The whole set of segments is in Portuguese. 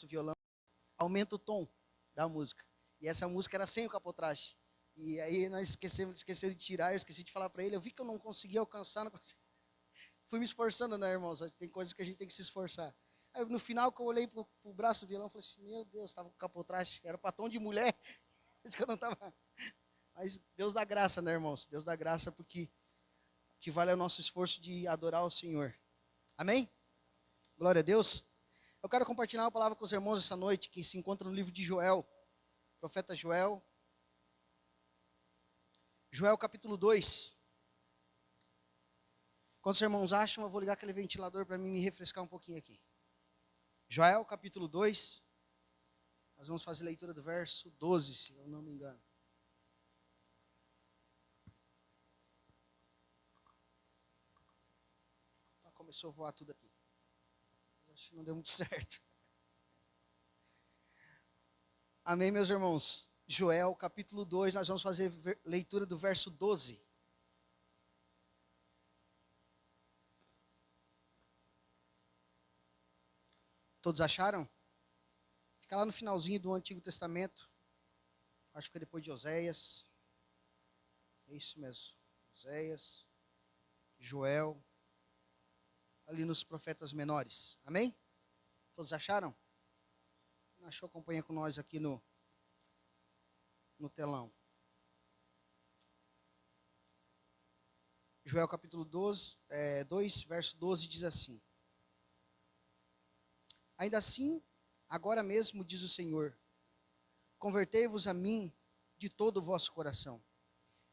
violão, aumenta o tom da música. E essa música era sem o capotraste. E aí nós esquecemos de tirar, eu esqueci de falar para ele, eu vi que eu não conseguia alcançar, não consegui. Fui me esforçando, né, irmãos? Tem coisas que a gente tem que se esforçar. Aí no final, que eu olhei pro braço do violão, eu falei assim, meu Deus, estava com capotraste, era para tom de mulher, isso que eu não estava. Mas Deus dá graça, né, irmãos? Deus dá graça porque que vale o nosso esforço de adorar o Senhor. Amém? Glória a Deus. Eu quero compartilhar uma palavra com os irmãos essa noite, que se encontra no livro de Joel, profeta Joel. Joel capítulo 2. Quando os irmãos acham, eu vou ligar aquele ventilador para mim me refrescar um pouquinho aqui. Joel capítulo 2. Nós vamos fazer a leitura do verso 12, se eu não me engano. Começou a voar tudo aqui. Acho que não deu muito certo. Amém, meus irmãos? Joel, capítulo 2, nós vamos fazer leitura do verso 12. Todos acharam? Fica lá no finalzinho do Antigo Testamento. Acho que foi depois de Oséias. É isso mesmo. Oséias, Joel, ali nos profetas menores. Amém? Todos acharam? Não achou? Acompanha com nós aqui no telão. Joel capítulo 2, verso 12 diz assim: Ainda assim, agora mesmo, diz o Senhor, convertei-vos a mim de todo o vosso coração,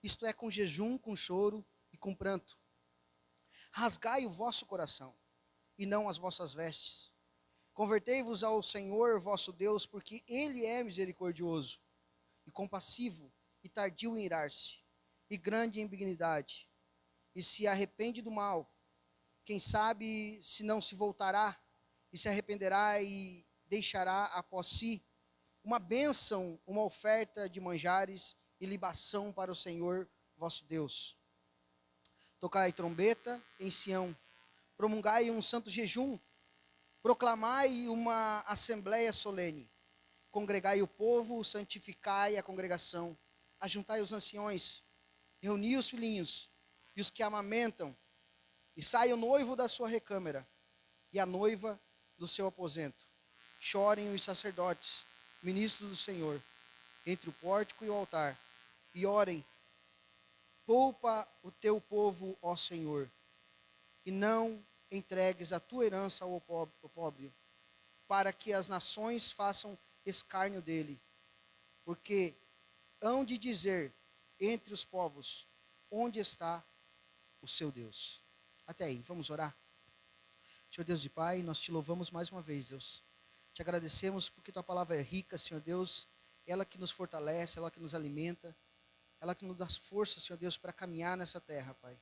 isto é, com jejum, com choro e com pranto. Rasgai o vosso coração, e não as vossas vestes. Convertei-vos ao Senhor vosso Deus, porque Ele é misericordioso, e compassivo, e tardio em irar-se, e grande em benignidade, e se arrepende do mal. Quem sabe se não se voltará, e se arrependerá, e deixará após si uma bênção, uma oferta de manjares e libação para o Senhor vosso Deus. Tocai trombeta em Sião, promulgai um santo jejum, proclamai uma assembleia solene, congregai o povo, santificai a congregação, ajuntai os anciões, reuni os filhinhos e os que amamentam, e saia o noivo da sua recâmara e a noiva do seu aposento. Chorem os sacerdotes, ministros do Senhor, entre o pórtico e o altar, e orem: poupa o teu povo, ó Senhor, e não entregues a tua herança ao opróbrio, para que as nações façam escárnio dele. Porque hão de dizer entre os povos: onde está o seu Deus? Até aí, vamos orar? Senhor Deus e Pai, nós te louvamos mais uma vez, Deus. Te agradecemos porque tua palavra é rica, Senhor Deus. Ela que nos fortalece, ela que nos alimenta, ela que nos dá força, Senhor Deus, para caminhar nessa terra, Pai.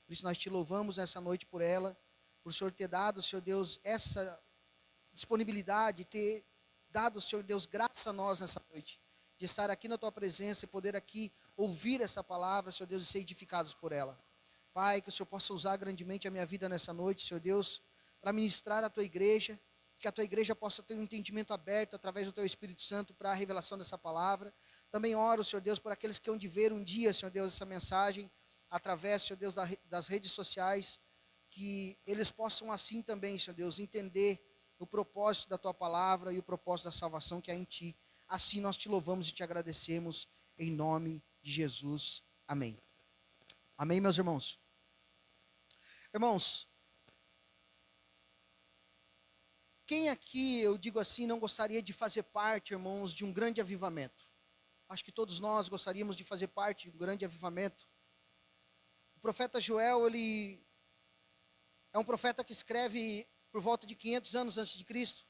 Por isso nós te louvamos nessa noite por ela, por o Senhor ter dado, Senhor Deus, essa disponibilidade, ter dado, Senhor Deus, graça a nós nessa noite, de estar aqui na tua presença e poder aqui ouvir essa palavra, Senhor Deus, e ser edificados por ela. Pai, que o Senhor possa usar grandemente a minha vida nessa noite, Senhor Deus, para ministrar a tua igreja, que a tua igreja possa ter um entendimento aberto através do teu Espírito Santo para a revelação dessa palavra. Também oro, Senhor Deus, por aqueles que hão de ver um dia, Senhor Deus, essa mensagem, através, Senhor Deus, das redes sociais, que eles possam assim também, Senhor Deus, entender o propósito da tua palavra e o propósito da salvação que há em ti. Assim nós te louvamos e te agradecemos, em nome de Jesus. Amém. Amém, meus irmãos? Irmãos, quem aqui, eu digo assim, não gostaria de fazer parte, irmãos, de um grande avivamento? Acho que todos nós gostaríamos de fazer parte de um grande avivamento. O profeta Joel, ele é um profeta que escreve por volta de 500 anos antes de Cristo.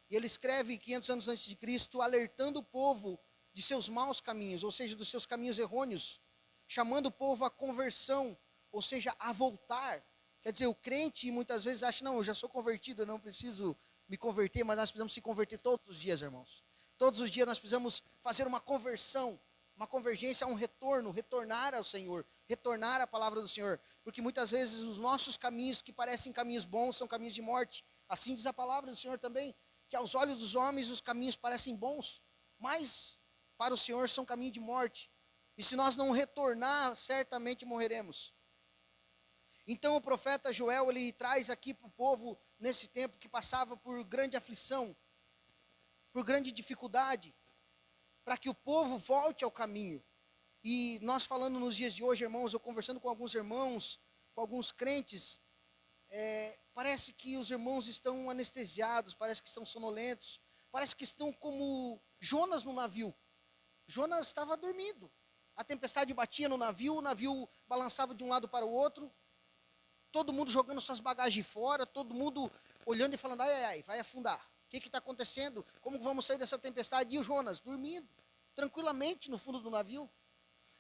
E ele escreve 500 anos antes de Cristo, alertando o povo de seus maus caminhos, ou seja, dos seus caminhos errôneos, chamando o povo à conversão, ou seja, a voltar. Quer dizer, o crente muitas vezes acha, não, eu já sou convertido, eu não preciso me converter, mas nós precisamos se converter todos os dias, irmãos. Todos os dias nós precisamos fazer uma conversão, uma convergência a um retorno, retornar ao Senhor, retornar à palavra do Senhor. Porque muitas vezes os nossos caminhos que parecem caminhos bons são caminhos de morte. Assim diz a palavra do Senhor também. que aos olhos dos homens os caminhos parecem bons, mas para o Senhor são caminho de morte. E se nós não retornar, certamente morreremos. Então o profeta Joel, ele traz aqui para o povo, nesse tempo que passava por grande aflição, por grande dificuldade, para que o povo volte ao caminho. E nós falando nos dias de hoje, irmãos, eu conversando com alguns irmãos, com alguns crentes, parece que os irmãos estão anestesiados, parece que estão sonolentos, parece que estão como Jonas no navio. Jonas estava dormindo. A tempestade batia no navio, o navio balançava de um lado para o outro, todo mundo jogando suas bagagens fora, todo mundo olhando e falando, ai, ai, ai, vai afundar. O que está acontecendo? Como vamos sair dessa tempestade? E o Jonas dormindo, tranquilamente no fundo do navio.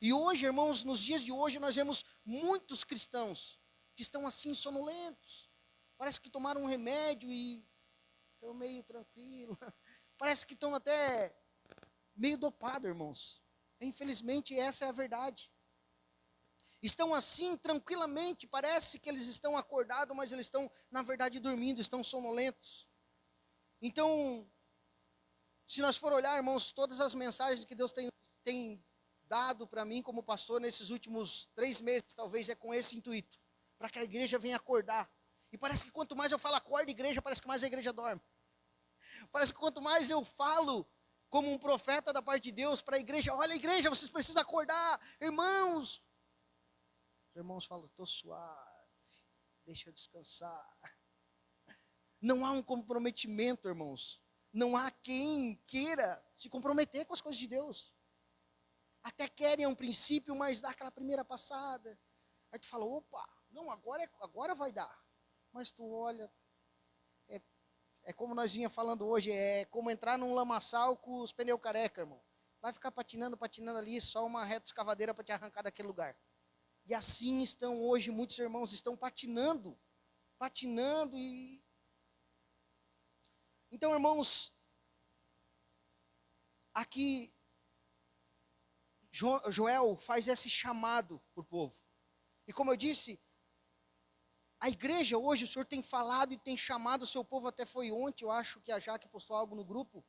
E hoje, irmãos, nos dias de hoje, nós vemos muitos cristãos que estão assim sonolentos. Parece que tomaram um remédio e estão meio tranquilos. Parece que estão até meio dopados, irmãos. Infelizmente, essa é a verdade. Estão assim tranquilamente, parece que eles estão acordados, mas eles estão, na verdade, dormindo, estão sonolentos. Então, se nós for olhar, irmãos, todas as mensagens que Deus tem dado para mim como pastor nesses últimos 3 meses, talvez é com esse intuito, para que a igreja venha acordar. E parece que quanto mais eu falo acorda igreja, parece que mais a igreja dorme. Parece que quanto mais eu falo como um profeta da parte de Deus para a igreja, olha igreja, vocês precisam acordar, irmãos. Os irmãos falam, estou suave, deixa eu descansar. Não há um comprometimento, irmãos. Não há quem queira se comprometer com as coisas de Deus. Até querem um princípio, mas dá aquela primeira passada. Aí tu fala, opa, não, agora vai dar. Mas tu olha, é como nós vinha falando hoje, é como entrar num lamaçal com os pneus careca, irmão. Vai ficar patinando ali, só uma reta escavadeira para te arrancar daquele lugar. E assim estão hoje, muitos irmãos estão patinando e... Então, irmãos, aqui Joel faz esse chamado para o povo. E como eu disse, a igreja hoje, o Senhor tem falado e tem chamado o seu povo, até foi ontem, eu acho que a Jaque postou algo no grupo,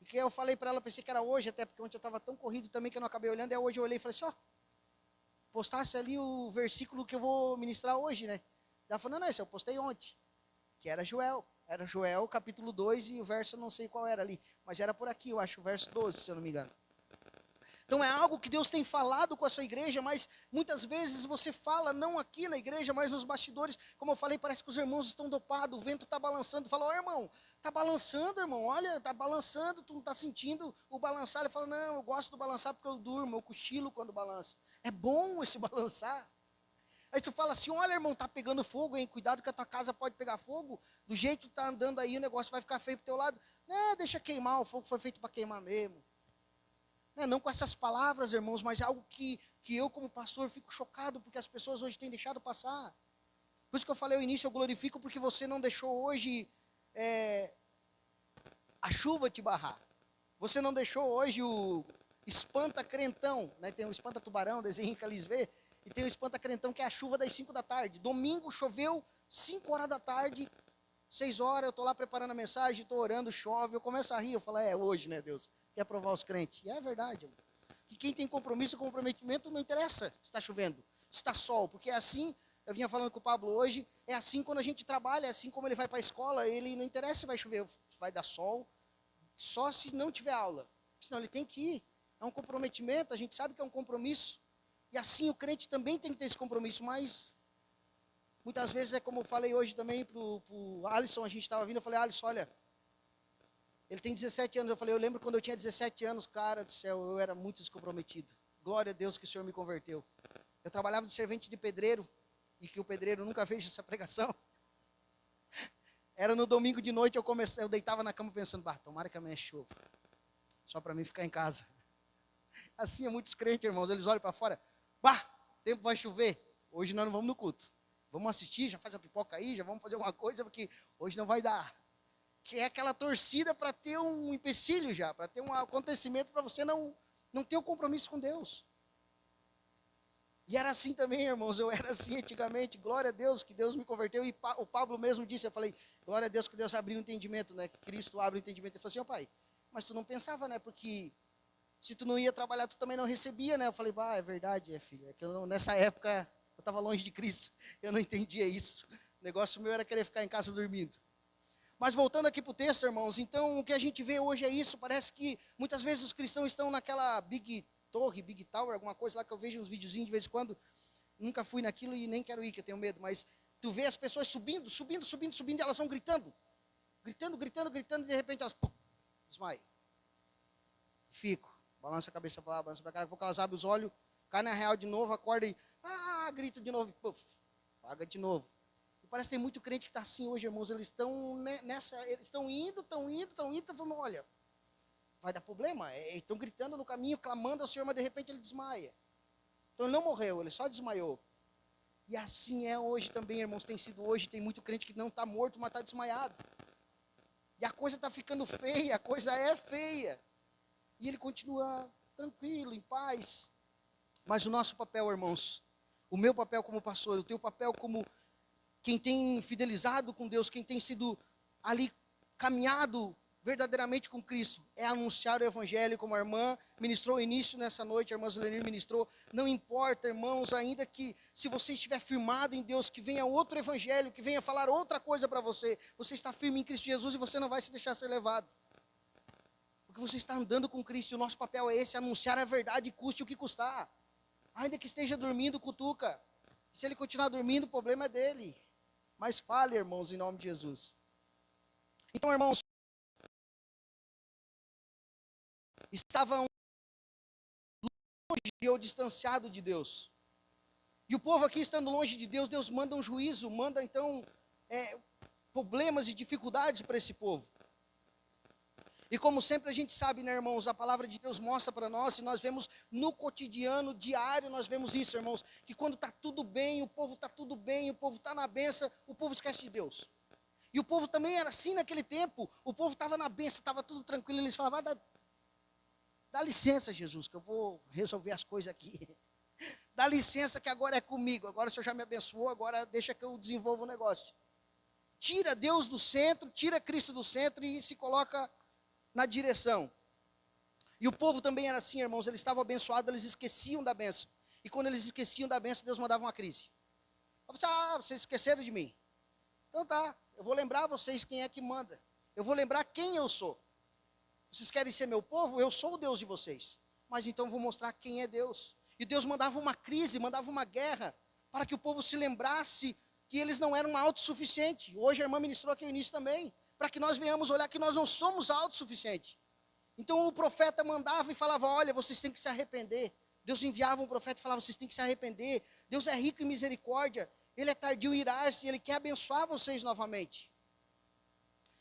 e que eu falei para ela, pensei que era hoje, até porque ontem eu estava tão corrido também que eu não acabei olhando, e hoje eu olhei e falei assim, ó, postasse ali o versículo que eu vou ministrar hoje, né? Ela falou, não, esse eu postei ontem, que era Joel capítulo 2 e o verso não sei qual era ali, mas era por aqui, eu acho, o verso 12, se eu não me engano. Então é algo que Deus tem falado com a sua igreja, mas muitas vezes você fala, não aqui na igreja, mas nos bastidores, como eu falei, parece que os irmãos estão dopados, o vento está balançando, fala, ó irmão, está balançando, irmão, olha, está balançando, tu não está sentindo o balançar? Ele fala, não, eu gosto do balançar porque eu durmo, eu cochilo quando balança. É bom esse balançar. Aí tu fala assim, olha irmão, está pegando fogo, hein? Cuidado que a tua casa pode pegar fogo, do jeito que tu está andando aí, o negócio vai ficar feio pro teu lado. Não, deixa queimar, o fogo foi feito para queimar mesmo. Não com essas palavras, irmãos, mas algo que eu, como pastor, fico chocado, porque as pessoas hoje têm deixado passar. Por isso que eu falei ao início, eu glorifico, porque você não deixou hoje a chuva te barrar. Você não deixou hoje o espanta-crentão, né? Tem o espanta-tubarão, desenho que eles vê, e tem o espanta-crentão, que é a chuva das 5 da tarde. Domingo choveu, 5 horas da tarde, 6 horas, eu estou lá preparando a mensagem, estou orando, chove, eu começo a rir, eu falo, hoje, né, Deus? Quer provar os crentes. E é verdade. Que quem tem compromisso e comprometimento não interessa se está chovendo, se está sol, porque é assim, eu vinha falando com o Pablo hoje, é assim quando a gente trabalha, é assim como ele vai para a escola, ele não interessa se vai chover, vai dar sol, só se não tiver aula, senão ele tem que ir. É um comprometimento, a gente sabe que é um compromisso, e assim o crente também tem que ter esse compromisso, mas muitas vezes é como eu falei hoje também para o Alisson, a gente estava vindo, eu falei, Alisson, olha, ele tem 17 anos, eu falei, eu lembro quando eu tinha 17 anos, cara do céu, eu era muito descomprometido. Glória a Deus que o Senhor me converteu. Eu trabalhava de servente de pedreiro, e que o pedreiro nunca veja essa pregação. Era no domingo de noite, eu deitava na cama pensando, tomara que amanhã chova, só para mim ficar em casa. Assim é muitos crentes, irmãos, eles olham para fora, tempo vai chover, hoje nós não vamos no culto. Vamos assistir, já faz a pipoca aí, já vamos fazer alguma coisa, porque hoje não vai dar. Que é aquela torcida para ter um empecilho já, para ter um acontecimento para você não ter um compromisso com Deus. E era assim também, irmãos, eu era assim antigamente, glória a Deus que Deus me converteu, e o Pablo mesmo disse, eu falei, Glória a Deus que Deus abriu o entendimento, né? Que Cristo abre o entendimento. Ele falou assim, ó pai, mas tu não pensava, né? Porque se tu não ia trabalhar, tu também não recebia, né? Eu falei, é verdade, filho. É que nessa época eu estava longe de Cristo. Eu não entendia isso. O negócio meu era querer ficar em casa dormindo. Mas voltando aqui para o texto, irmãos, então o que a gente vê hoje é isso. Parece que muitas vezes os cristãos estão naquela Big Tower, alguma coisa lá que eu vejo uns videozinhos de vez em quando. Nunca fui naquilo e nem quero ir, que eu tenho medo. Mas tu vê as pessoas subindo, e elas vão gritando. Gritando, e de repente elas desmaiam. Fico. Balança a cabeça para lá, balança para cá. Daqui a pouco elas abrem os olhos, cai na real de novo, acorda e grita de novo, paga de novo. E parece que tem muito crente que está assim hoje, irmãos. Eles estão eles estão indo, falando, olha, vai dar problema. Estão gritando no caminho, clamando ao Senhor, mas de repente ele desmaia. Então ele não morreu, ele só desmaiou. E assim é hoje também, irmãos, tem sido hoje. Tem muito crente que não está morto, mas está desmaiado. E a coisa está ficando feia, a coisa é feia. E ele continua tranquilo, em paz. Mas o nosso papel, irmãos, o meu papel como pastor, o teu papel como quem tem fidelizado com Deus, quem tem sido ali caminhado verdadeiramente com Cristo, é anunciar o Evangelho, como a irmã ministrou o início nessa noite, a irmã Zulenir ministrou. Não importa, irmãos, ainda que se você estiver firmado em Deus, que venha outro Evangelho, que venha falar outra coisa para você, você está firme em Cristo Jesus e você não vai se deixar ser levado. Porque você está andando com Cristo, e o nosso papel é esse, anunciar a verdade, custe o que custar. Ainda que esteja dormindo, cutuca. Se ele continuar dormindo, o problema é dele. Mas fale, irmãos, em nome de Jesus. Então, irmãos, estavam longe ou distanciado de Deus. E o povo aqui estando longe de Deus, Deus manda um juízo, manda então problemas e dificuldades para esse povo. E como sempre a gente sabe, né, irmãos, a palavra de Deus mostra para nós, e nós vemos no cotidiano, diário, nós vemos isso, irmãos, que quando está tudo bem, o povo está tudo bem, o povo está na bênção, o povo esquece de Deus. E o povo também era assim naquele tempo, o povo estava na bênção, estava tudo tranquilo, eles falavam, dá licença, Jesus, que eu vou resolver as coisas aqui. Dá licença que agora é comigo, agora o Senhor já me abençoou, agora deixa que eu desenvolva o negócio. Tira Deus do centro, tira Cristo do centro e se coloca na direção. E o povo também era assim, irmãos, eles estavam abençoados, eles esqueciam da bênção. E quando eles esqueciam da bênção, Deus mandava uma crise. Vocês esqueceram de mim. Então tá, eu vou lembrar vocês quem é que manda. Eu vou lembrar quem eu sou. Vocês querem ser meu povo? Eu sou o Deus de vocês. Mas então eu vou mostrar quem é Deus. E Deus mandava uma crise, mandava uma guerra, para que o povo se lembrasse que eles não eram autossuficientes. Hoje a irmã ministrou aqui no início também, para que nós venhamos olhar que nós não somos autossuficientes. Então o profeta mandava e falava, olha, vocês têm que se arrepender. Deus enviava um profeta e falava, vocês têm que se arrepender. Deus é rico em misericórdia, Ele é tardio em irar-se, Ele quer abençoar vocês novamente.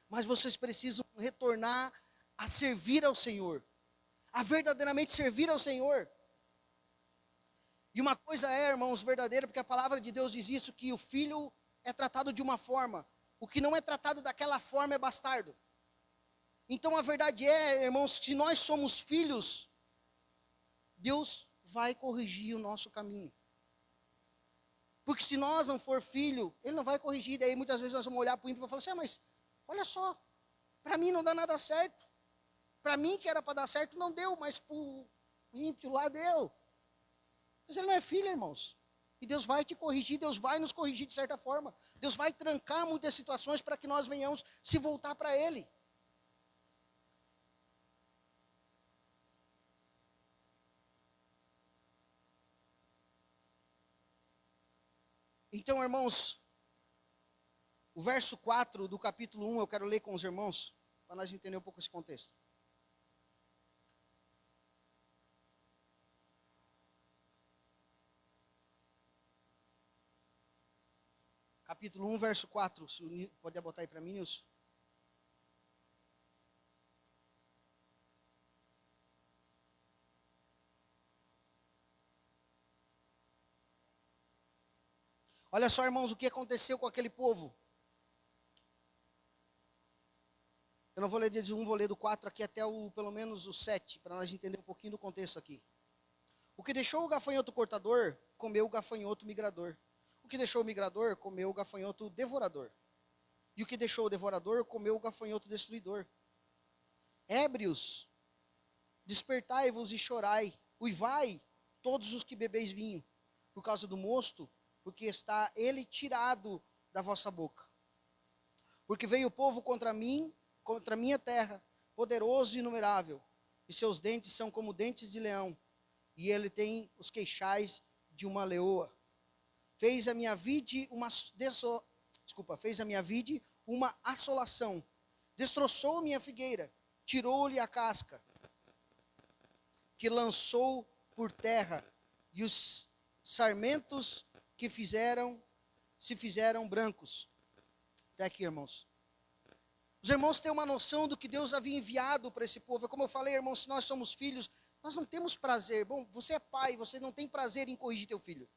Mas vocês precisam retornar a servir ao Senhor, a verdadeiramente servir ao Senhor. E uma coisa é, irmãos, verdadeira, porque a palavra de Deus diz isso, que o filho é tratado de uma forma, o que não é tratado daquela forma é bastardo. Então a verdade é, irmãos, se nós somos filhos, Deus vai corrigir o nosso caminho. Porque se nós não for filho, Ele não vai corrigir. Daí muitas vezes nós vamos olhar para o ímpio e falar assim, mas olha só, para mim não dá nada certo. Para mim que era para dar certo não deu, mas para o ímpio lá deu. Mas ele não é filho, irmãos. E Deus vai te corrigir, Deus vai nos corrigir de certa forma. Deus vai trancar muitas situações para que nós venhamos se voltar para Ele. Então, irmãos, o verso 4 do capítulo 1, eu quero ler com os irmãos, para nós entender um pouco esse contexto. Capítulo 1, verso 4. Pode botar aí para mim, Nilson? Olha só, irmãos, o que aconteceu com aquele povo. Eu não vou ler de 1, vou ler do 4 aqui até pelo menos o 7, para nós entender um pouquinho do contexto aqui. O que deixou o gafanhoto cortador, comeu o gafanhoto migrador. O que deixou o migrador, comeu o gafanhoto devorador. E o que deixou o devorador comeu o gafanhoto destruidor. Ébrios, despertai-vos e chorai, uivai, todos os que bebeis vinho, por causa do mosto, porque está ele tirado da vossa boca. Porque veio o povo contra mim, contra a minha terra, poderoso e inumerável, e seus dentes são como dentes de leão, e ele tem os queixais de uma leoa. Fez a minha vide uma assolação, destroçou minha figueira, tirou-lhe a casca, que lançou por terra, e os sarmentos que se fizeram brancos. Até aqui, irmãos. Os irmãos têm uma noção do que Deus havia enviado para esse povo. Como eu falei, irmãos, se nós somos filhos, nós não temos prazer. Bom, você é pai, você não tem prazer em corrigir teu filho.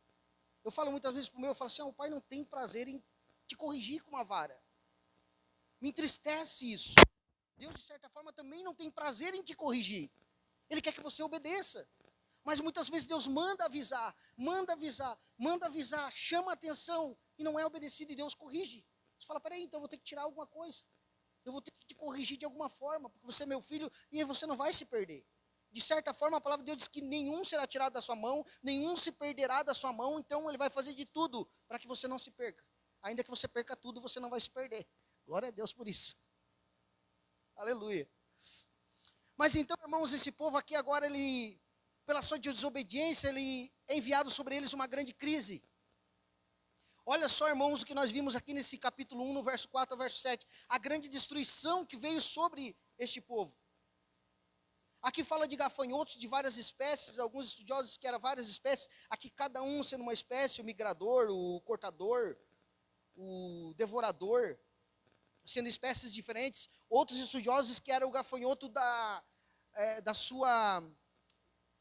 Eu falo muitas vezes para o meu, eu falo assim, o pai não tem prazer em te corrigir com uma vara. Me entristece isso. Deus, de certa forma, também não tem prazer em te corrigir. Ele quer que você obedeça. Mas muitas vezes Deus manda avisar, chama a atenção e não é obedecido e Deus corrige. Você fala, peraí, então eu vou ter que tirar alguma coisa. Eu vou ter que te corrigir de alguma forma, porque você é meu filho e você não vai se perder. De certa forma, a palavra de Deus diz que nenhum será tirado da sua mão, nenhum se perderá da sua mão, então ele vai fazer de tudo para que você não se perca. Ainda que você perca tudo, você não vai se perder. Glória a Deus por isso. Aleluia. Mas então, irmãos, esse povo aqui agora, ele, pela sua desobediência, ele é enviado sobre eles uma grande crise. Olha só, irmãos, o que nós vimos aqui nesse capítulo 1, no verso 4 ao verso 7. A grande destruição que veio sobre este povo. Aqui fala de gafanhotos de várias espécies, alguns estudiosos que eram várias espécies, aqui cada um sendo uma espécie, o migrador, o cortador, o devorador, sendo espécies diferentes. Outros estudiosos que era o gafanhoto da sua,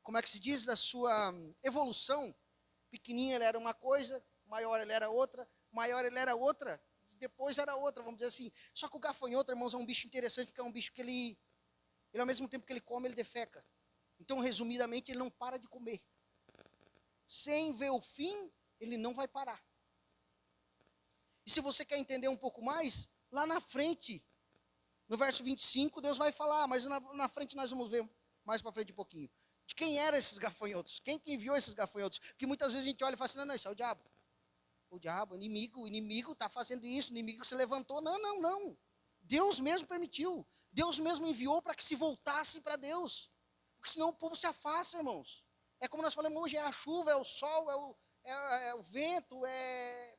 como é que se diz, da sua evolução. Pequenininho ele era uma coisa, maior ele era outra, maior ele era outra, depois era outra, vamos dizer assim. Só que o gafanhoto, irmãos, é um bicho interessante, porque é um bicho que ele ao mesmo tempo que ele come, ele defeca. Então, resumidamente, ele não para de comer. Sem ver o fim, ele não vai parar. E se você quer entender um pouco mais, lá na frente, no verso 25, Deus vai falar, mas na frente nós vamos ver mais para frente um pouquinho. De quem eram esses gafanhotos? Quem que enviou esses gafanhotos? Porque muitas vezes a gente olha e fala assim, não, isso é o diabo. O diabo, o inimigo está fazendo isso, o inimigo se levantou. Não. Deus mesmo permitiu. Deus mesmo enviou para que se voltassem para Deus. Porque senão o povo se afasta, irmãos. É como nós falamos hoje, é a chuva, é o sol, é o vento, é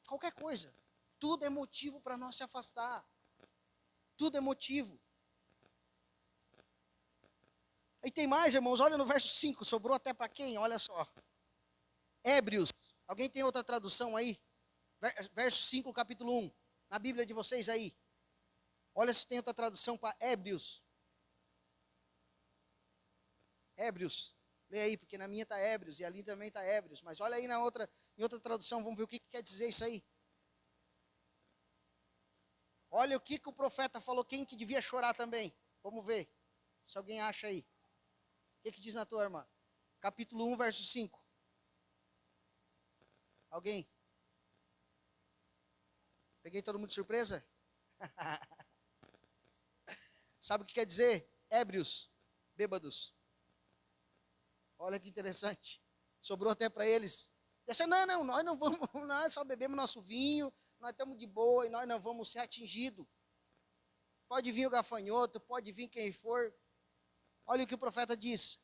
qualquer coisa. Tudo é motivo para nós se afastar. Tudo é motivo. E tem mais, irmãos, olha no verso 5, sobrou até para quem? Olha só. Ébrios. Alguém tem outra tradução aí? Verso 5, capítulo 1. Na Bíblia de vocês aí. Olha se tem outra tradução para ébrios. Ébrios. Lê aí, porque na minha está ébrios e ali também está ébrios. Mas olha aí em outra tradução, vamos ver o que quer dizer isso aí. Olha o que o profeta falou, quem que devia chorar também. Vamos ver, se alguém acha aí. O que diz na tua irmã? Capítulo 1, verso 5. Alguém? Peguei todo mundo de surpresa? Sabe o que quer dizer? Ébrios, bêbados. Olha que interessante. Sobrou até para eles. Disse, não, nós não vamos, nós só bebemos nosso vinho, nós estamos de boa e nós não vamos ser atingidos. Pode vir o gafanhoto, pode vir quem for. Olha o que o profeta diz.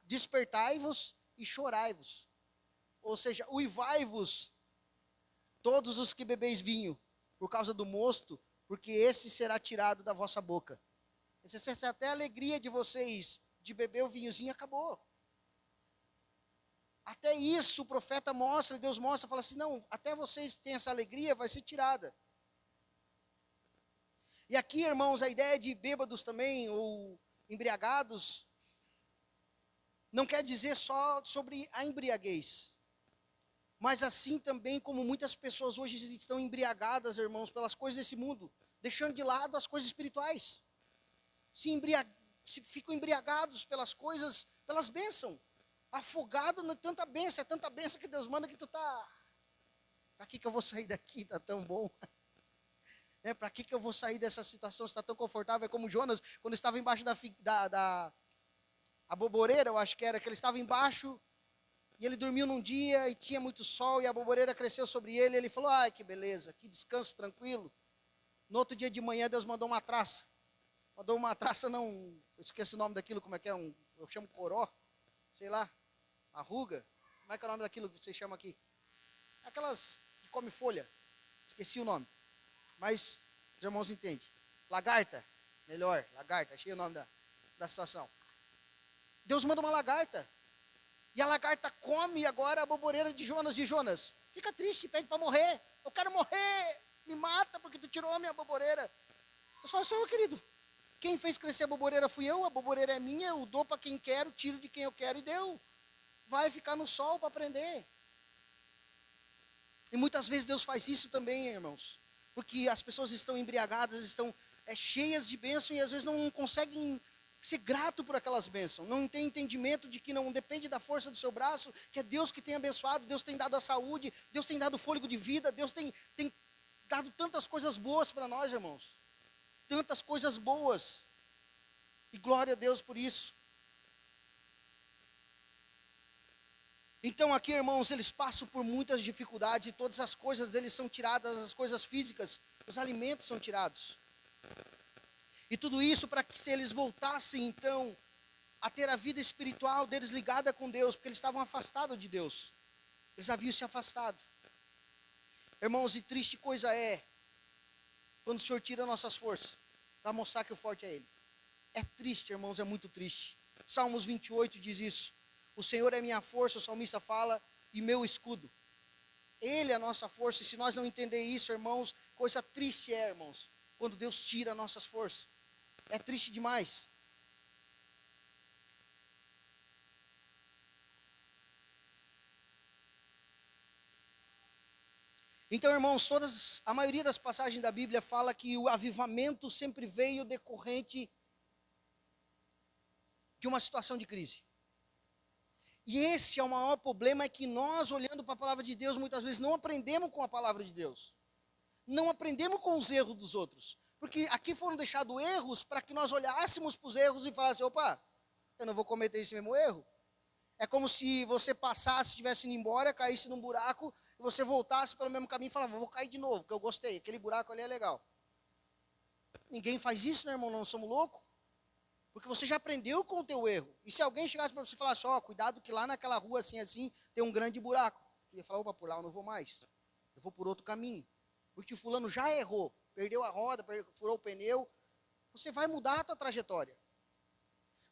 Despertai-vos e chorai-vos. Ou seja, uivai-vos, todos os que bebeis vinho, por causa do mosto, porque esse será tirado da vossa boca. Até a alegria de vocês de beber o vinhozinho acabou. Até isso o profeta mostra, Deus mostra, fala assim, não, até vocês têm essa alegria, vai ser tirada. E aqui, irmãos, a ideia de bêbados também, ou embriagados, não quer dizer só sobre a embriaguez. Mas assim também como muitas pessoas hoje estão embriagadas, irmãos, pelas coisas desse mundo, deixando de lado as coisas espirituais. Ficam embriagados pelas coisas, pelas bênçãos. Afogado na tanta bênção, é tanta bênção que Deus manda que tu tá... Para que eu vou sair daqui, tá tão bom? Para que eu vou sair dessa situação? Está tão confortável. É como Jonas, quando estava embaixo da aboboreira, eu acho que era, que ele estava embaixo, e ele dormiu num dia, e tinha muito sol, e a aboboreira cresceu sobre ele, e ele falou, ai, que beleza, que descanso tranquilo. No outro dia de manhã, Deus mandou uma traça. Mandou uma traça, não, eu esqueci o nome daquilo, como é que é, eu chamo coró, sei lá, arruga. Como é que é o nome daquilo que você chama aqui? Aquelas que come folha, esqueci o nome. Mas os irmãos entendem. Lagarta, melhor, lagarta, achei o nome da situação. Deus manda uma lagarta. E a lagarta come agora a aboboreira de Jonas. E Jonas fica triste, pede para morrer. Eu quero morrer, me mata porque tu tirou a minha aboboreira. Eu falo, Senhor querido, quem fez crescer a aboboreira fui eu, a aboboreira é minha, eu dou para quem quero, tiro de quem eu quero e deu. Vai ficar no sol para aprender. E muitas vezes Deus faz isso também, irmãos. Porque as pessoas estão embriagadas, estão cheias de bênção e às vezes não conseguem ser grato por aquelas bênçãos. Não tem entendimento de que não depende da força do seu braço, que é Deus que tem abençoado, Deus tem dado a saúde, Deus tem dado fôlego de vida, Deus tem dado tantas coisas boas para nós, irmãos. Tantas coisas boas. E glória a Deus por isso. Então aqui, irmãos, eles passam por muitas dificuldades e todas as coisas deles são tiradas, as coisas físicas, os alimentos são tirados. E tudo isso para que se eles voltassem, então, a ter a vida espiritual deles ligada com Deus, porque eles estavam afastados de Deus. Eles haviam se afastado. Irmãos, e triste coisa é quando o Senhor tira nossas forças para mostrar que o forte é Ele. É triste, irmãos, é muito triste. Salmos 28 diz isso. O Senhor é minha força, o salmista fala, e meu escudo. Ele é a nossa força, e se nós não entender isso, irmãos, coisa triste é, irmãos, quando Deus tira nossas forças. É triste demais. Então, irmãos, a maioria das passagens da Bíblia fala que o avivamento sempre veio decorrente de uma situação de crise. E esse é o maior problema, é que nós, olhando para a palavra de Deus, muitas vezes não aprendemos com a palavra de Deus. Não aprendemos com os erros dos outros. Porque aqui foram deixados erros para que nós olhássemos para os erros e falássemos, opa, eu não vou cometer esse mesmo erro. É como se você passasse, estivesse indo embora, caísse num buraco, e você voltasse pelo mesmo caminho e falava, vou cair de novo, porque eu gostei, aquele buraco ali é legal. Ninguém faz isso, né, irmão? Não somos loucos. Porque você já aprendeu com o teu erro. E se alguém chegasse para você e falasse, ó, cuidado que lá naquela rua assim, tem um grande buraco. Você ia falar, opa, por lá eu não vou mais. Eu vou por outro caminho. Porque o fulano já errou, perdeu a roda, furou o pneu. Você vai mudar a tua trajetória.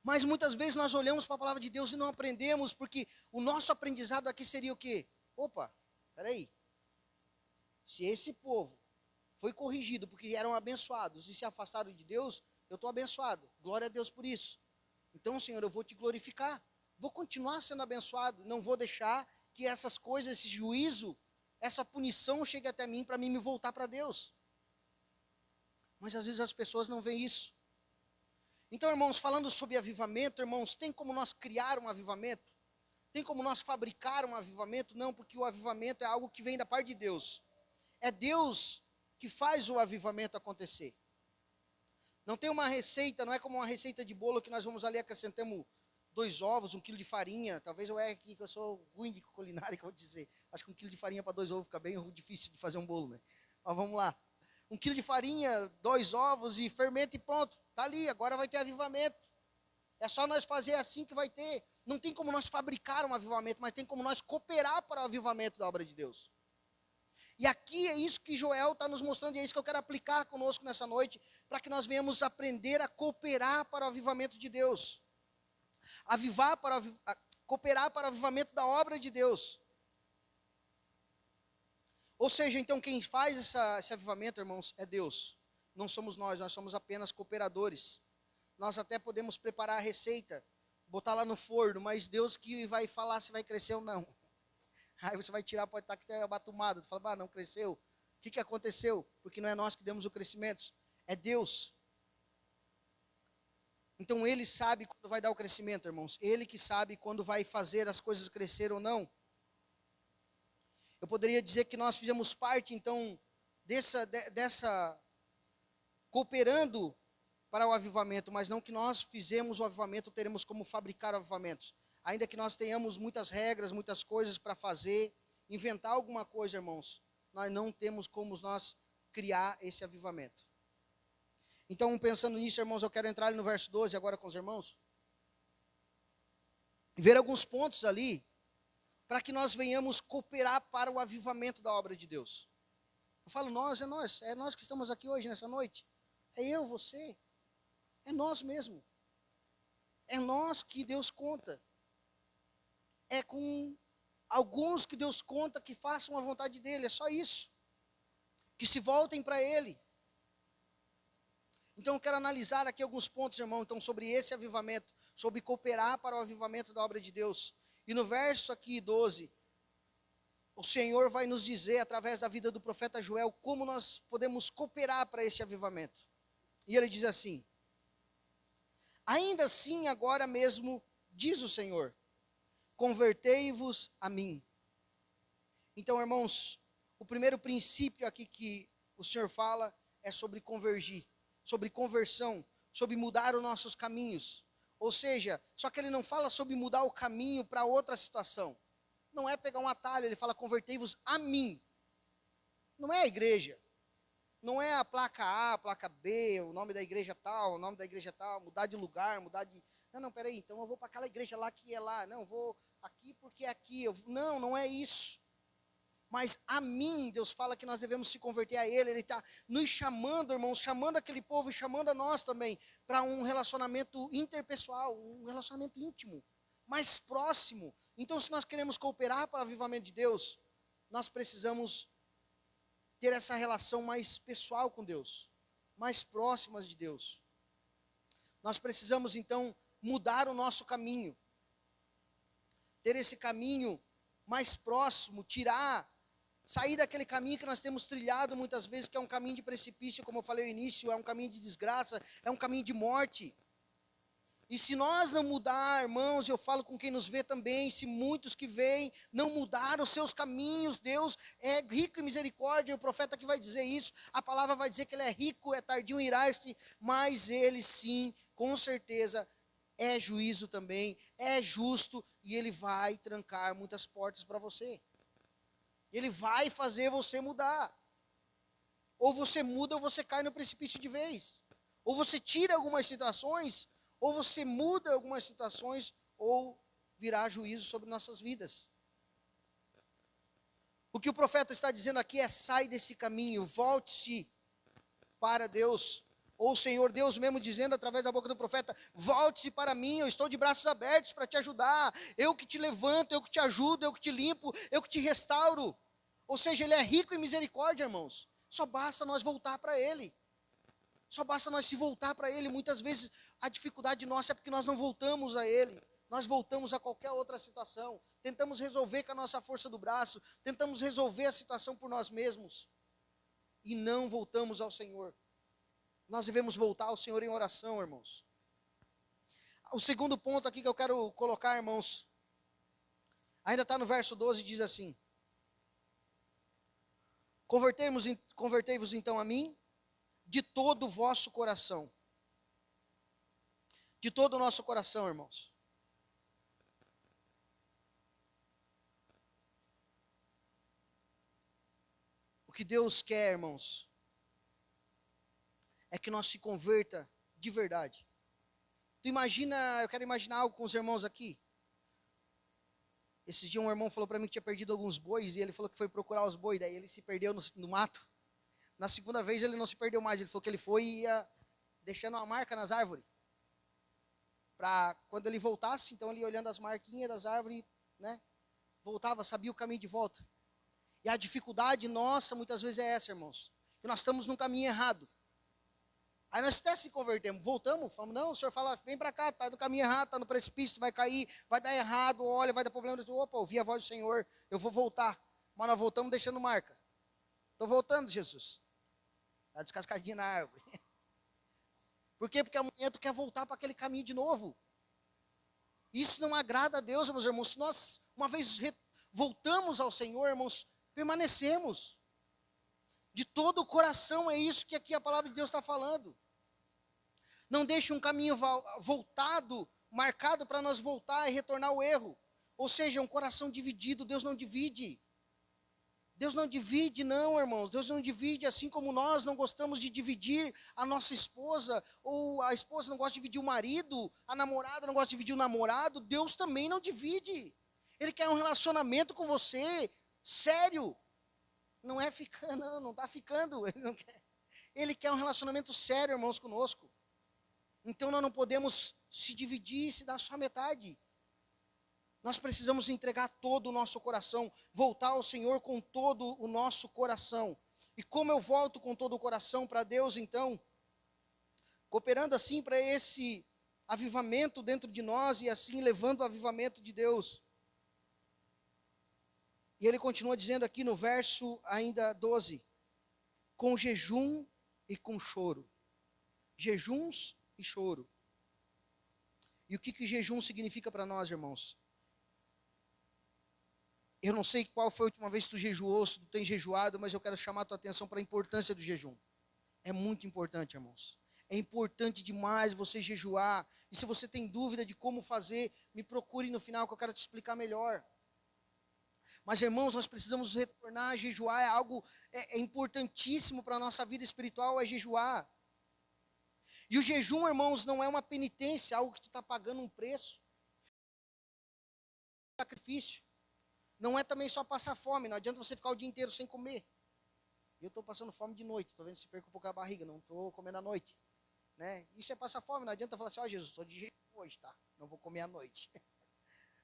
Mas muitas vezes nós olhamos para a palavra de Deus e não aprendemos, porque o nosso aprendizado aqui seria o quê? Opa, peraí. Se esse povo foi corrigido porque eram abençoados e se afastaram de Deus, eu estou abençoado. Glória a Deus por isso. Então, Senhor, eu vou te glorificar. Vou continuar sendo abençoado. Não vou deixar que essas coisas, esse juízo, essa punição chegue até mim para mim me voltar para Deus. Mas às vezes as pessoas não veem isso. Então, irmãos, falando sobre avivamento, irmãos, tem como nós criar um avivamento? Tem como nós fabricar um avivamento? Não, porque o avivamento é algo que vem da parte de Deus. É Deus que faz o avivamento acontecer. Não tem uma receita, não é como uma receita de bolo que nós vamos ali, acrescentamos 2 ovos, 1 quilo de farinha. Talvez eu erre aqui, que eu sou ruim de culinária, que eu vou dizer. Acho que 1 quilo de farinha para 2 ovos fica bem difícil de fazer um bolo, né? Mas vamos lá. 1 quilo de farinha, 2 ovos e fermento e pronto. Está ali, agora vai ter avivamento. É só nós fazer assim que vai ter. Não tem como nós fabricar um avivamento, mas tem como nós cooperar para o avivamento da obra de Deus. E aqui é isso que Joel está nos mostrando, e é isso que eu quero aplicar conosco nessa noite, para que nós venhamos aprender a cooperar para o avivamento de Deus. Cooperar para o avivamento da obra de Deus. Ou seja, então quem faz esse avivamento, irmãos, é Deus. Não somos nós somos apenas cooperadores. Nós até podemos preparar a receita, botar lá no forno, mas Deus que vai falar se vai crescer ou não. Aí você vai tirar, pode estar que tenha abatumado. Tu fala, não cresceu. O que aconteceu? Porque não é nós que demos o crescimento, é Deus. Então Ele sabe quando vai dar o crescimento, irmãos. Ele que sabe quando vai fazer as coisas crescer ou não. Eu poderia dizer que nós fizemos parte, então, dessa cooperando para o avivamento, mas não que nós fizemos o avivamento, teremos como fabricar avivamentos. Ainda que nós tenhamos muitas regras, muitas coisas para fazer, inventar alguma coisa, irmãos, nós não temos como nós criar esse avivamento. Então, pensando nisso, irmãos, eu quero entrar ali no verso 12 agora com os irmãos, e ver alguns pontos ali, para que nós venhamos cooperar para o avivamento da obra de Deus. Eu falo nós que estamos aqui hoje, nessa noite. É eu, você, é nós mesmo. É nós que Deus conta. É com alguns que Deus conta que façam a vontade dEle, é só isso. Que se voltem para Ele. Então eu quero analisar aqui alguns pontos, irmão, então, sobre esse avivamento, sobre cooperar para o avivamento da obra de Deus. E no verso aqui 12, o Senhor vai nos dizer, através da vida do profeta Joel, como nós podemos cooperar para esse avivamento. E ele diz assim: ainda assim agora mesmo, diz o Senhor, convertei-vos a mim. Então, irmãos, o primeiro princípio aqui que o Senhor fala é sobre convergir, sobre conversão, sobre mudar os nossos caminhos. Ou seja, só que ele não fala sobre mudar o caminho para outra situação. Não é pegar um atalho, ele fala convertei-vos a mim. Não é a igreja. Não é a placa A, a placa B, o nome da igreja tal, o nome da igreja tal, mudar de lugar, mudar de... Não, peraí, então eu vou para aquela igreja lá que é lá. Não, eu vou aqui porque é aqui. Não é isso. Mas a mim, Deus fala que nós devemos se converter a Ele. Ele está nos chamando, irmãos, chamando aquele povo e chamando a nós também para um relacionamento interpessoal, um relacionamento íntimo, mais próximo. Então, se nós queremos cooperar para o avivamento de Deus, nós precisamos ter essa relação mais pessoal com Deus, mais próximas de Deus. Nós precisamos, então, mudar o nosso caminho, ter esse caminho mais próximo, sair daquele caminho que nós temos trilhado muitas vezes, que é um caminho de precipício, como eu falei no início, é um caminho de desgraça, é um caminho de morte. E se nós não mudar, irmãos, eu falo com quem nos vê também, se muitos que veem não mudaram os seus caminhos, Deus é rico em misericórdia, o profeta que vai dizer isso, a palavra vai dizer que Ele é rico, é tardio em irar-se, mas Ele sim, com certeza, é juízo também, é justo, e Ele vai trancar muitas portas para você. Ele vai fazer você mudar. Ou você muda ou você cai no precipício de vez. Ou você tira algumas situações, ou você muda algumas situações, ou virá juízo sobre nossas vidas. O que o profeta está dizendo aqui é: sai desse caminho, volte-se para Deus. Ou o Senhor Deus mesmo dizendo através da boca do profeta: volte-se para mim, eu estou de braços abertos para te ajudar. Eu que te levanto, eu que te ajudo, eu que te limpo, eu que te restauro. Ou seja, Ele é rico em misericórdia, irmãos. Só basta nós voltar para Ele. Só basta nós se voltar para Ele. Muitas vezes a dificuldade nossa é porque nós não voltamos a Ele. Nós voltamos a qualquer outra situação. Tentamos resolver com a nossa força do braço. Tentamos resolver a situação por nós mesmos. E não voltamos ao Senhor. Nós devemos voltar ao Senhor em oração, irmãos. O segundo ponto aqui que eu quero colocar, irmãos, ainda está no verso 12, diz assim: convertei-vos então a mim, de todo o vosso coração. De todo o nosso coração, irmãos. O que Deus quer, irmãos, é que nós se converta de verdade. Eu quero imaginar algo com os irmãos aqui. Esses dias um irmão falou para mim que tinha perdido alguns bois, e ele falou que foi procurar os bois, daí ele se perdeu no mato. Na segunda vez ele não se perdeu mais, ele falou que ele foi e ia deixando uma marca nas árvores. Para quando ele voltasse, então ele ia olhando as marquinhas das árvores, né? Voltava, sabia o caminho de volta. E a dificuldade nossa muitas vezes é essa, irmãos. Que nós estamos num caminho errado. Aí nós até se convertemos, voltamos, falamos: não, o Senhor fala, vem para cá, está no caminho errado, está no precipício, vai cair, vai dar errado, olha, vai dar problema. Opa, ouvi a voz do Senhor, eu vou voltar. Mas nós voltamos deixando marca. Estou voltando, Jesus. Está descascadinha na árvore. Por quê? Porque amanhã tu quer voltar para aquele caminho de novo. Isso não agrada a Deus, meus irmãos. Se nós, uma vez voltamos ao Senhor, irmãos, permanecemos. De todo o coração, é isso que aqui a palavra de Deus está falando. Não deixe um caminho voltado, marcado para nós voltar e retornar ao erro. Ou seja, um coração dividido, Deus não divide. Deus não divide, não, irmãos. Deus não divide, assim como nós não gostamos de dividir a nossa esposa, ou a esposa não gosta de dividir o marido, a namorada não gosta de dividir o namorado. Deus também não divide. Ele quer um relacionamento com você, sério. Não é ficando, não está ficando. Ele não quer. Ele quer um relacionamento sério, irmãos, conosco. Então nós não podemos se dividir e se dar só metade. Nós precisamos entregar todo o nosso coração, voltar ao Senhor com todo o nosso coração. E como eu volto com todo o coração para Deus, então, cooperando assim para esse avivamento dentro de nós e assim levando o avivamento de Deus. E ele continua dizendo aqui no verso ainda 12, com jejum e com choro. Jejuns e choro. E o que jejum significa para nós, irmãos? Eu não sei qual foi a última vez que tu jejuou, se tu tem jejuado, mas eu quero chamar a tua atenção para a importância do jejum. É muito importante, irmãos. É importante demais você jejuar. E se você tem dúvida de como fazer, me procure no final que eu quero te explicar melhor. Mas, irmãos, nós precisamos retornar a jejuar. É algo importantíssimo para a nossa vida espiritual, é jejuar. E o jejum, irmãos, não é uma penitência, algo que tu está pagando um preço. Sacrifício. Não é também só passar fome, não adianta você ficar o dia inteiro sem comer. Eu estou passando fome de noite, estou vendo se perco um pouco a barriga, não estou comendo à noite. Né? Isso é passar fome, não adianta falar assim, ó Jesus, estou de jejum hoje, tá? Não vou comer à noite.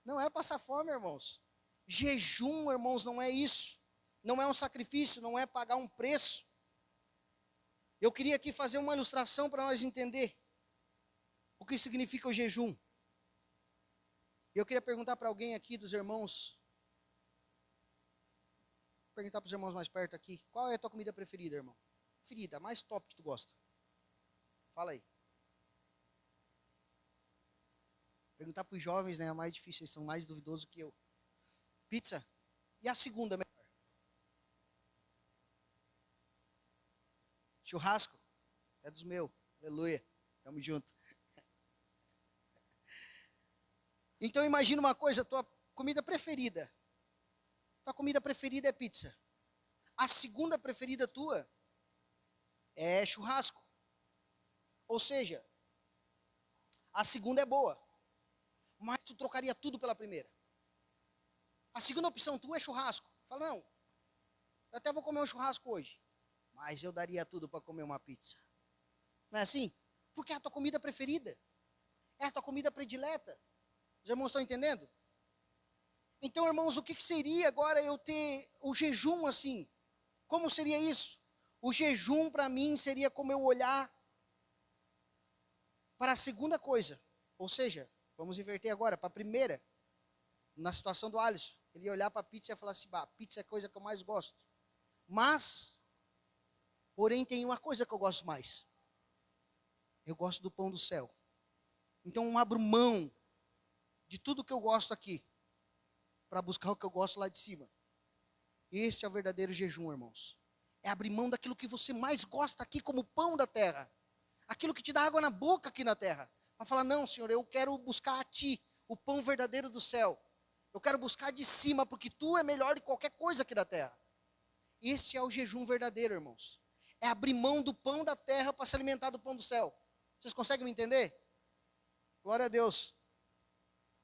Não é passar fome, irmãos. Jejum, irmãos, não é isso. Não é um sacrifício, não é pagar um preço. Eu queria aqui fazer uma ilustração para nós entender o que significa o jejum. Eu queria perguntar para alguém aqui dos irmãos, perguntar para os irmãos mais perto aqui, qual é a tua comida preferida, irmão? Preferida, a mais top que tu gosta. Fala aí. Perguntar para os jovens, né, é mais difícil, eles são mais duvidosos que eu. Pizza. E a segunda melhor? Churrasco. É dos meus. Aleluia. Tamo junto. Então imagina uma coisa, tua comida preferida. Tua comida preferida é pizza. A segunda preferida tua é churrasco. Ou seja, a segunda é boa, mas tu trocaria tudo pela primeira. A segunda opção tua é churrasco. Fala, não, eu até vou comer um churrasco hoje, mas eu daria tudo para comer uma pizza. Não é assim? Porque é a tua comida preferida. É a tua comida predileta. Os irmãos estão entendendo? Então, irmãos, o que seria agora eu ter o jejum assim? Como seria isso? O jejum para mim seria como eu olhar para a segunda coisa. Ou seja, vamos inverter agora para a primeira. Na situação do Alisson, ele ia olhar para a pizza e ia falar assim, bah, pizza é a coisa que eu mais gosto. Mas, porém, tem uma coisa que eu gosto mais. Eu gosto do pão do céu. Então, eu abro mão de tudo que eu gosto aqui para buscar o que eu gosto lá de cima. Esse é o verdadeiro jejum, irmãos. É abrir mão daquilo que você mais gosta aqui como pão da terra. Aquilo que te dá água na boca aqui na terra. Para falar, não, Senhor, eu quero buscar a Ti, o pão verdadeiro do céu. Eu quero buscar de cima, porque Tu é melhor de qualquer coisa aqui da terra. Esse é o jejum verdadeiro, irmãos. É abrir mão do pão da terra para se alimentar do pão do céu. Vocês conseguem me entender? Glória a Deus.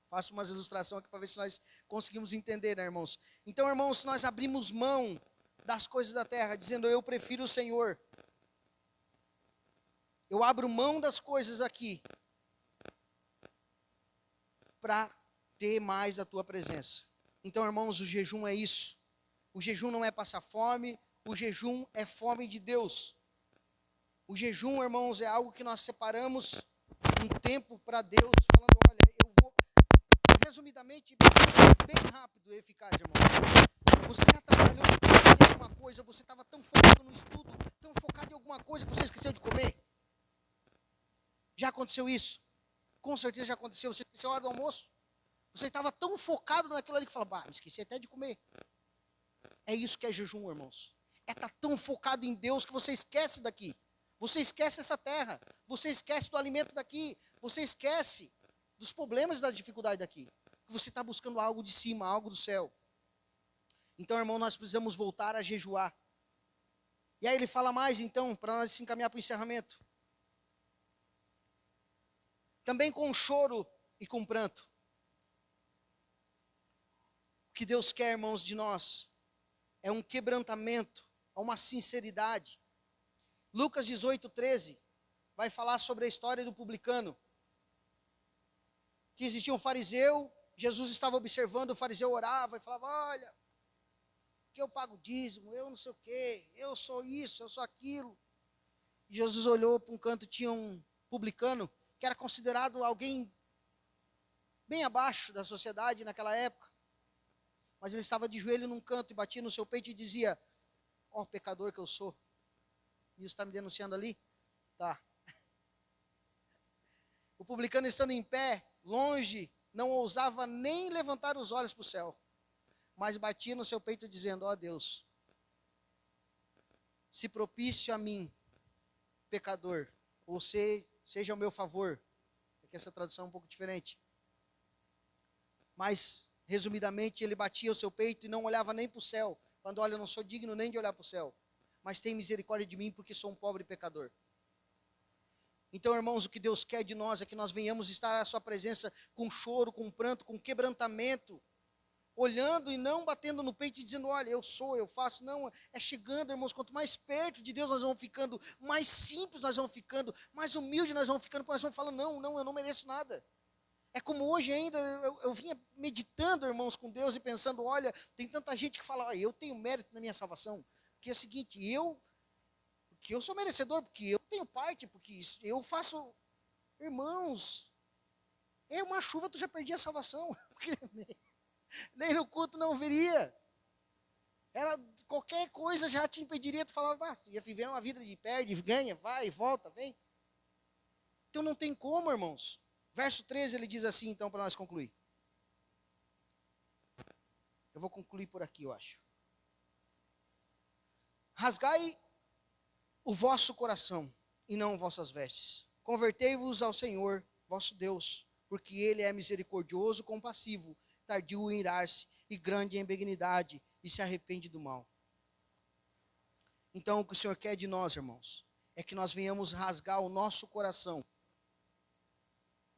Faço umas ilustrações aqui para ver se nós conseguimos entender, né, irmãos? Então, irmãos, se nós abrimos mão das coisas da terra, dizendo, eu prefiro o Senhor. Eu abro mão das coisas aqui para ter mais a tua presença. Então, irmãos, o jejum é isso. O jejum não é passar fome, o jejum é fome de Deus. O jejum, irmãos, é algo que nós separamos um tempo para Deus, falando, olha, eu vou, resumidamente, bem rápido e eficaz, irmãos. Você já trabalhou em alguma coisa, você estava tão focado no estudo, tão focado em alguma coisa que você esqueceu de comer? Já aconteceu isso? Com certeza já aconteceu. Você esqueceu a hora do almoço? Você estava tão focado naquilo ali que fala, bah, me esqueci até de comer. É isso que é jejum, irmãos. é estar tão focado em Deus que você esquece daqui. Você esquece essa terra. Você esquece do alimento daqui. Você esquece dos problemas e da dificuldade daqui. Você está buscando algo de cima, algo do céu. Então, irmão, nós precisamos voltar a jejuar. E aí ele fala mais, então, para nós se encaminhar para o encerramento. Também com choro e com pranto. O que Deus quer, irmãos, de nós é um quebrantamento, é uma sinceridade. Lucas 18:13 vai falar sobre a história do publicano. Que existia um fariseu, Jesus estava observando, o fariseu orava e falava, olha, que eu pago dízimo, eu não sei o quê, eu sou isso, eu sou aquilo. E Jesus olhou para um canto, tinha um publicano, que era considerado alguém bem abaixo da sociedade naquela época. Mas ele estava de joelho num canto e batia no seu peito e dizia, ó, pecador que eu sou. E está me denunciando ali? Tá. O publicano estando em pé, longe, não ousava nem levantar os olhos para o céu, mas batia no seu peito dizendo, ó Deus, se propício a mim, pecador, ou seja ao meu favor. É que essa tradução é um pouco diferente. Mas, resumidamente, ele batia o seu peito e não olhava nem para o céu, falando, olha, eu não sou digno nem de olhar para o céu, mas tem misericórdia de mim porque sou um pobre pecador. Então, irmãos, o que Deus quer de nós é que nós venhamos estar à sua presença com choro, com pranto, com quebrantamento, olhando e não batendo no peito e dizendo, olha, eu sou, eu faço. Não, é chegando, irmãos, quanto mais perto de Deus nós vamos ficando, mais simples nós vamos ficando, mais humilde nós vamos ficando, porque nós vamos falando, não, eu não mereço nada. É como hoje ainda, eu vinha meditando, irmãos, com Deus e pensando, olha, tem tanta gente que fala, eu tenho mérito na minha salvação, porque é o seguinte, porque eu sou merecedor, porque eu tenho parte, porque eu faço, irmãos, é uma chuva, tu já perdi a salvação, nem no culto não viria, qualquer coisa já te impediria, tu falava, ia viver uma vida de perde, ganha, vai, volta, vem. Então não tem como, irmãos. Verso 13 ele diz assim, então, para nós concluir. Eu vou concluir por aqui, eu acho. Rasgai o vosso coração e não vossas vestes. Convertei-vos ao Senhor, vosso Deus, porque Ele é misericordioso, compassivo, tardio em irar-se e grande em benignidade, e se arrepende do mal. Então, o que o Senhor quer de nós, irmãos, é que nós venhamos rasgar o nosso coração.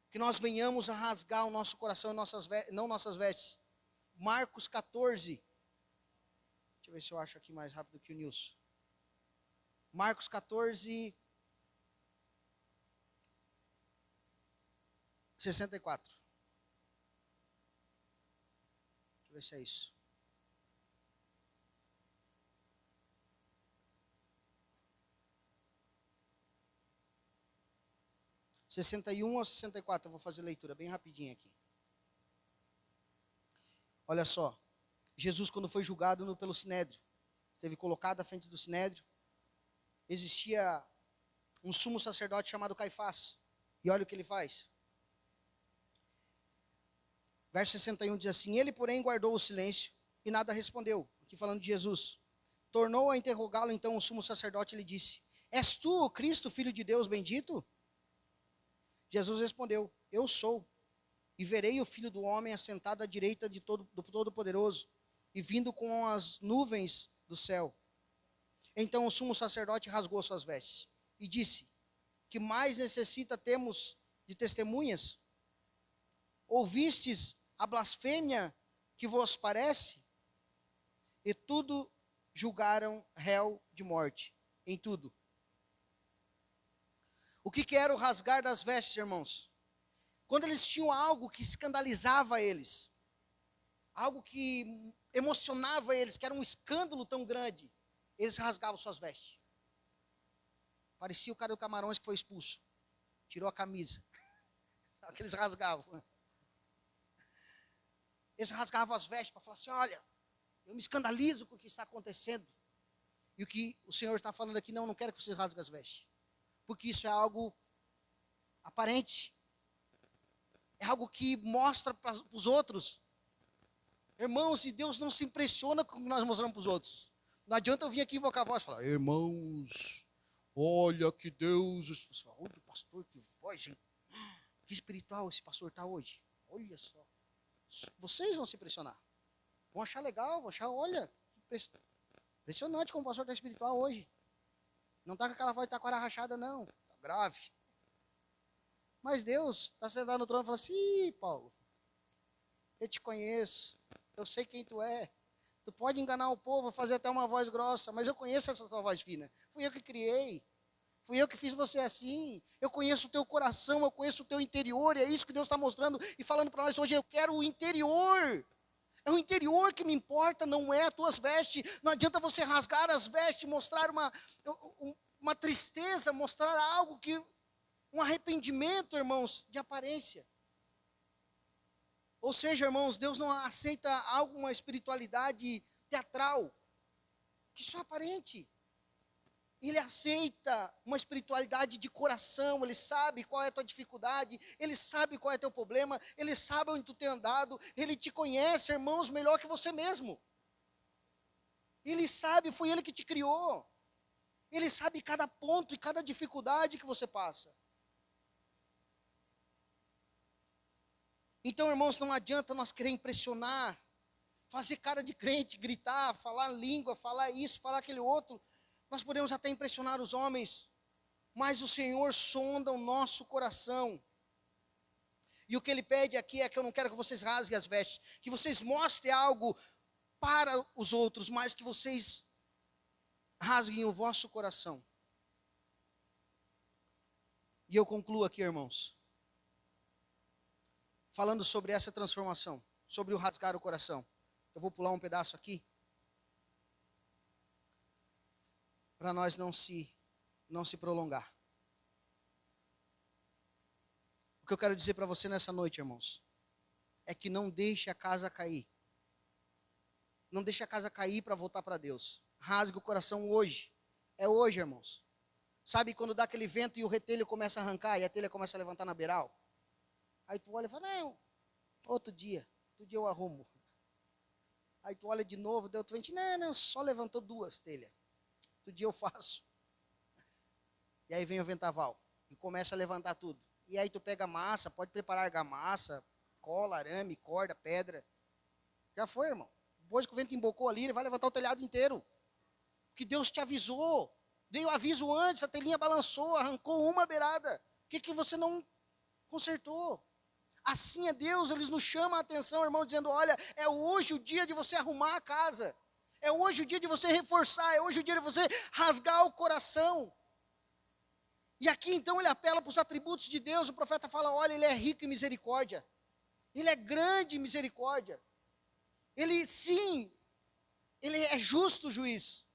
Que nós venhamos a rasgar o nosso coração e não nossas vestes. Marcos 14. Deixa eu ver se eu acho aqui mais rápido que o Nilson. Marcos 14, 64. Deixa eu ver se é isso. De 61 a 64, eu vou fazer leitura bem rapidinho aqui. Olha só, Jesus quando foi julgado pelo Sinédrio, esteve colocado à frente do Sinédrio, existia um sumo sacerdote chamado Caifás, e olha o que ele faz. Verso 61 diz assim, ele porém guardou o silêncio e nada respondeu, aqui falando de Jesus. Tornou a interrogá-lo então o sumo sacerdote e lhe disse, és tu o Cristo, filho de Deus bendito? Jesus respondeu, eu sou, e verei o Filho do Homem assentado à direita do Todo-Poderoso, e vindo com as nuvens do céu. Então o sumo sacerdote rasgou suas vestes, e disse, que mais necessita temos de testemunhas? Ouvistes a blasfêmia que vos parece? E tudo julgaram réu de morte, em tudo. O que era o rasgar das vestes, irmãos? Quando eles tinham algo que escandalizava eles, algo que emocionava eles, que era um escândalo tão grande, eles rasgavam suas vestes. Parecia o cara do Camarões que foi expulso. Tirou a camisa. Só que eles rasgavam. Eles rasgavam as vestes para falar assim, olha, eu me escandalizo com o que está acontecendo. E o que o Senhor está falando aqui, não quero que vocês rasguem as vestes. Porque isso é algo aparente. É algo que mostra para os outros. Irmãos, e Deus não se impressiona com o que nós mostramos para os outros. Não adianta eu vir aqui invocar a voz e falar, irmãos, olha que Deus... Olha o pastor, que voz, hein? Que espiritual esse pastor está hoje. Olha só. Vocês vão se impressionar. Vão achar legal, vão achar, olha, impressionante como o pastor está espiritual hoje. Não está com aquela voz de taquara rachada, não. Está grave. Mas Deus está sentado no trono e fala assim, Paulo, eu te conheço, eu sei quem tu é. Tu pode enganar o povo, fazer até uma voz grossa, mas eu conheço essa tua voz fina. Fui eu que criei. Fui eu que fiz você assim. Eu conheço o teu coração, eu conheço o teu interior. E é isso que Deus está mostrando e falando para nós hoje. Eu quero o interior. É o interior que me importa, não é as tuas vestes. Não adianta você rasgar as vestes, mostrar uma tristeza, mostrar algo que... Um arrependimento, irmãos, de aparência. Ou seja, irmãos, Deus não aceita alguma espiritualidade teatral, que só aparente. Ele aceita uma espiritualidade de coração, ele sabe qual é a tua dificuldade, ele sabe qual é o teu problema, ele sabe onde tu tem andado, ele te conhece, irmãos, melhor que você mesmo. Ele sabe, foi ele que te criou. Ele sabe cada ponto e cada dificuldade que você passa. Então, irmãos, não adianta nós querer impressionar, fazer cara de crente, gritar, falar língua, falar isso, falar aquele outro. Nós podemos até impressionar os homens, mas o Senhor sonda o nosso coração. E o que Ele pede aqui é que eu não quero que vocês rasguem as vestes, que vocês mostrem algo para os outros, mas que vocês rasguem o vosso coração. E eu concluo aqui, irmãos, falando sobre essa transformação, sobre o rasgar o coração. Eu vou pular um pedaço aqui, para nós não se prolongar. O que eu quero dizer para você nessa noite, irmãos, é que não deixe a casa cair. Não deixe a casa cair para voltar para Deus. Rasgue o coração hoje. É hoje, irmãos. Sabe quando dá aquele vento e o retelho começa a arrancar e a telha começa a levantar na beiral? Aí tu olha e fala, não, outro dia eu arrumo. Aí tu olha de novo, deu outro vento, não, só levantou 2 telhas. Outro dia eu faço. E aí vem o ventaval e começa a levantar tudo. E aí tu pega massa, pode preparar argamassa, cola, arame, corda, pedra. Já foi, irmão. Depois que o vento embocou ali, ele vai levantar o telhado inteiro. Porque Deus te avisou. Veio o aviso antes, a telhinha balançou, arrancou uma beirada. O que você não consertou? Assim é Deus, eles nos chamam a atenção, irmão, dizendo, olha, é hoje o dia de você arrumar a casa. É hoje o dia de você reforçar, é hoje o dia de você rasgar o coração. E aqui então ele apela para os atributos de Deus, o profeta fala, olha, ele é rico em misericórdia. Ele é grande em misericórdia. Ele, sim, ele é justo juiz,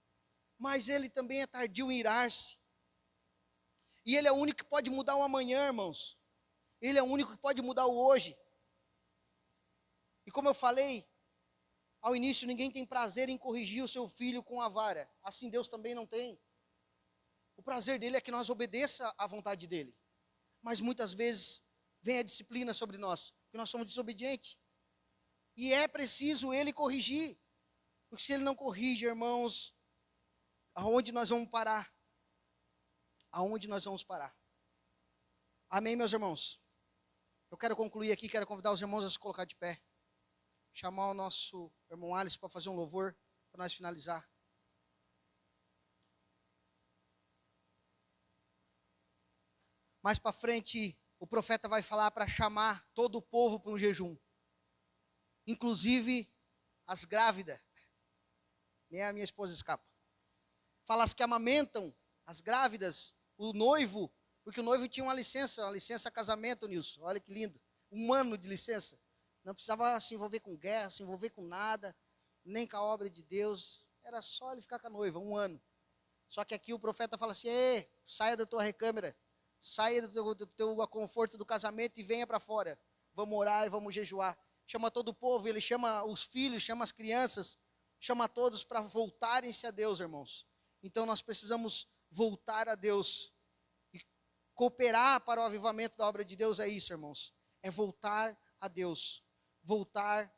mas ele também é tardio em irar-se. E ele é o único que pode mudar o amanhã, irmãos. Ele é o único que pode mudar o hoje. E como eu falei, ao início ninguém tem prazer em corrigir o seu filho com a vara. Assim Deus também não tem. O prazer dele é que nós obedeça à vontade dele. Mas muitas vezes vem a disciplina sobre nós, porque nós somos desobedientes. E é preciso ele corrigir. Porque se ele não corrige, irmãos, aonde nós vamos parar? Aonde nós vamos parar? Amém, meus irmãos? Eu quero concluir aqui, quero convidar os irmãos a se colocar de pé. Chamar o nosso irmão Alisson para fazer um louvor, para nós finalizar. Mais para frente, o profeta vai falar para chamar todo o povo para um jejum. Inclusive as grávidas. Nem a minha esposa escapa. Fala as que amamentam, as grávidas, o noivo, porque o noivo tinha uma licença casamento, Nilson. Olha que lindo. 1 ano de licença. Não precisava se envolver com guerra, se envolver com nada, nem com a obra de Deus. Era só ele ficar com a noiva, 1 ano. Só que aqui o profeta fala assim, saia da tua recâmara, saia do teu conforto do casamento e venha para fora. Vamos orar e vamos jejuar. Chama todo o povo, ele chama os filhos, chama as crianças, chama todos para voltarem-se a Deus, irmãos. Então nós precisamos voltar a Deus. E cooperar para o avivamento da obra de Deus é isso, irmãos. É voltar a Deus. Voltar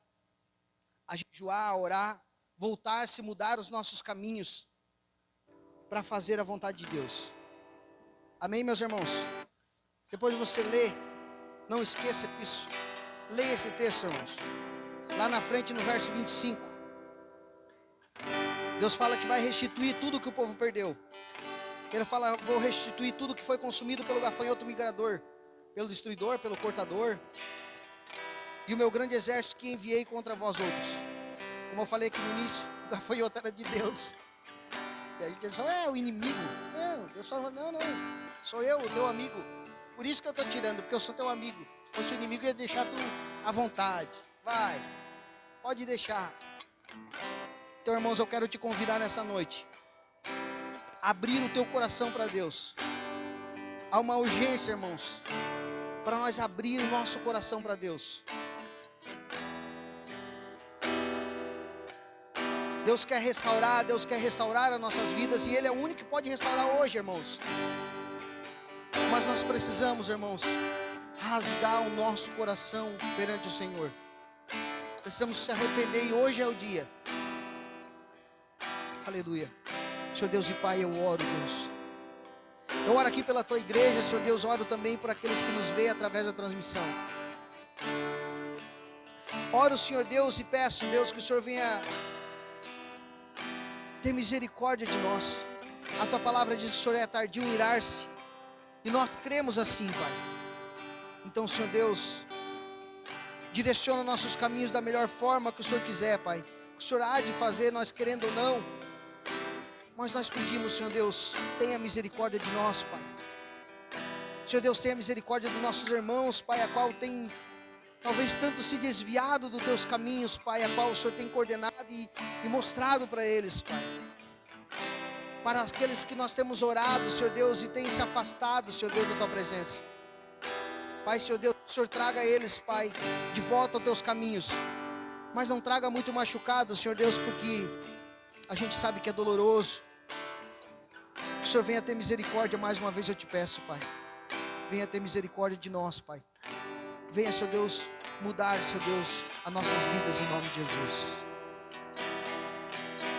a jejuar, a orar, voltar-se, mudar os nossos caminhos para fazer a vontade de Deus. Amém, meus irmãos? Depois de você ler, não esqueça disso. Leia esse texto, irmãos. Lá na frente, no verso 25, Deus fala que vai restituir tudo que o povo perdeu. Ele fala: vou restituir tudo que foi consumido pelo gafanhoto migrador, pelo destruidor, pelo cortador, e o meu grande exército que enviei contra vós outros. Como eu falei aqui no início, o gafanhoto era de Deus. E a gente fala: o inimigo. Não, Deus fala: não, sou eu, o teu amigo. Por isso que eu estou tirando, porque eu sou teu amigo. Se fosse o inimigo, eu ia deixar tu à vontade. Vai, pode deixar. Então, irmãos, eu quero te convidar nessa noite, abrir o teu coração para Deus. Há uma urgência, irmãos, para nós abrir o nosso coração para Deus. Deus quer restaurar as nossas vidas, e Ele é o único que pode restaurar hoje, irmãos. Mas nós precisamos, irmãos, rasgar o nosso coração perante o Senhor. Precisamos se arrepender, e hoje é o dia. Aleluia. Senhor Deus e Pai, eu oro, Deus. Eu oro aqui pela Tua igreja, Senhor Deus, oro também por aqueles que nos veem através da transmissão. Oro, Senhor Deus, e peço, Deus, que o Senhor venha ter misericórdia de nós. A Tua palavra diz que o Senhor é tardio em irar-se, e nós cremos assim, Pai. Então, Senhor Deus, direciona nossos caminhos da melhor forma que o Senhor quiser, Pai. O que o Senhor há de fazer, nós querendo ou não. Mas nós pedimos, Senhor Deus, tenha misericórdia de nós, Pai. Senhor Deus, tenha misericórdia dos nossos irmãos, Pai, a qual tem talvez tanto se desviado dos teus caminhos, Pai, a qual o Senhor tem coordenado e mostrado para eles, Pai. Para aqueles que nós temos orado, Senhor Deus, e tem se afastado, Senhor Deus, da Tua presença. Pai, Senhor Deus, o Senhor traga eles, Pai, de volta aos Teus caminhos. Mas não traga muito machucado, Senhor Deus, porque a gente sabe que é doloroso. Que o Senhor venha ter misericórdia, mais uma vez eu te peço, Pai. Venha ter misericórdia de nós, Pai. Venha, Senhor Deus, mudar, Senhor Deus, as nossas vidas em nome de Jesus.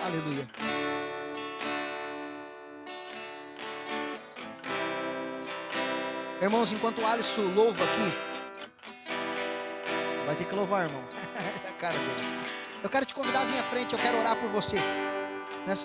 Aleluia. Irmãos, enquanto o Alisson louva aqui, vai ter que louvar, irmão. A cara dele. Eu quero te convidar a vir à frente, eu quero orar por você nessa